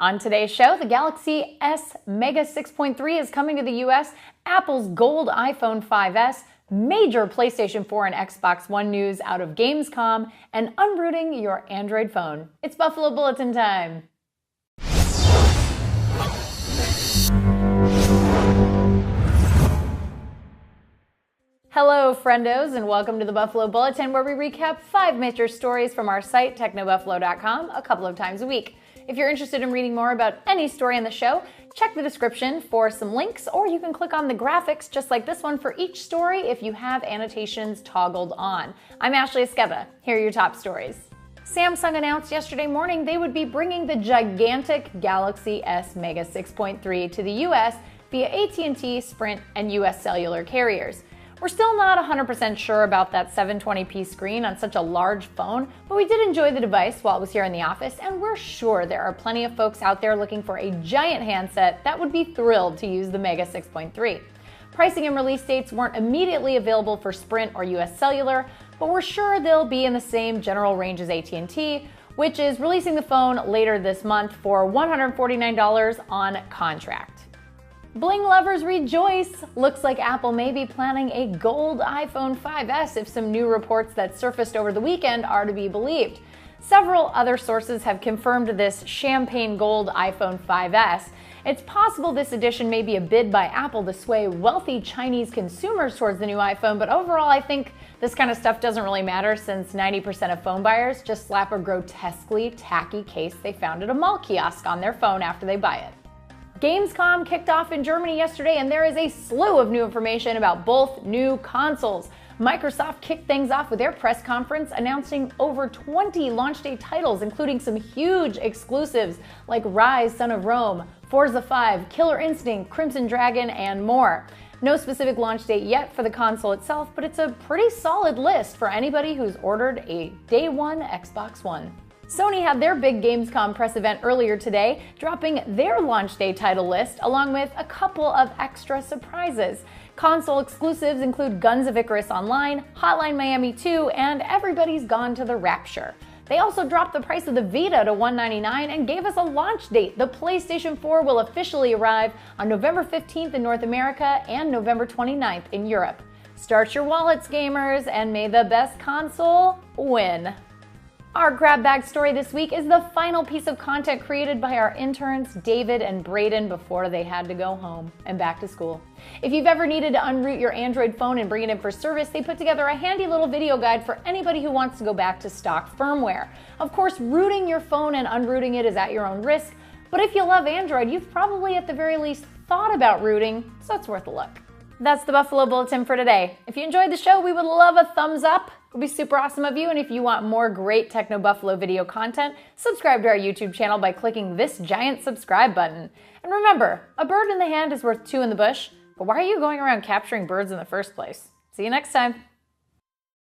On today's show, the Galaxy S Mega 6.3 is coming to the US, Apple's gold iPhone 5S, major PlayStation 4 and Xbox One news out of Gamescom, and unrooting your Android phone. It's Buffalo Bulletin time. Hello, friendos, and welcome to the Buffalo Bulletin, where we recap 5 major stories from our site, technobuffalo.com, a couple of times a week. If you're interested in reading more about any story in the show, check the description for some links, or you can click on the graphics just like this one for each story if you have annotations toggled on. I'm Ashley Esqueda. Here are your top stories. Samsung announced yesterday morning they would be bringing the gigantic Galaxy S Mega 6.3 to the US via AT&T, Sprint, and US cellular carriers. We're still not 100% sure about that 720p screen on such a large phone, but we did enjoy the device while it was here in the office, and we're sure there are plenty of folks out there looking for a giant handset that would be thrilled to use the Mega 6.3. Pricing and release dates weren't immediately available for Sprint or US Cellular, but we're sure they'll be in the same general range as AT&T, which is releasing the phone later this month for $149 on contract. Bling lovers rejoice! Looks like Apple may be planning a gold iPhone 5S if some new reports that surfaced over the weekend are to be believed. Several other sources have confirmed this champagne gold iPhone 5S. It's possible this edition may be a bid by Apple to sway wealthy Chinese consumers towards the new iPhone, but overall I think this kind of stuff doesn't really matter since 90% of phone buyers just slap a grotesquely tacky case they found at a mall kiosk on their phone after they buy it. Gamescom kicked off in Germany yesterday, and there is a slew of new information about both new consoles. Microsoft kicked things off with their press conference announcing over 20 launch day titles, including some huge exclusives like Rise, Son of Rome, Forza 5, Killer Instinct, Crimson Dragon, and more. No specific launch date yet for the console itself, but it's a pretty solid list for anybody who's ordered a Day 1 Xbox One. Sony had their big Gamescom press event earlier today, dropping their launch day title list along with a couple of extra surprises. Console exclusives include Guns of Icarus Online, Hotline Miami 2, and Everybody's Gone to the Rapture. They also dropped the price of the Vita to $199 and gave us a launch date. The PlayStation 4 will officially arrive on November 15th in North America and November 29th in Europe. Start your wallets, gamers, and may the best console win. Our grab bag story this week is the final piece of content created by our interns David and Braden before they had to go home and back to school. If you've ever needed to unroot your Android phone and bring it in for service, they put together a handy little video guide for anybody who wants to go back to stock firmware. Of course, rooting your phone and unrooting it is at your own risk, but if you love Android, you've probably at the very least thought about rooting, so it's worth a look. That's the Buffalo Bulletin for today. If you enjoyed the show, we would love a thumbs up. It would be super awesome of you, and if you want more great Techno Buffalo video content, subscribe to our YouTube channel by clicking this giant subscribe button. And remember, a bird in the hand is worth 2 in the bush, but why are you going around capturing birds in the first place? See you next time.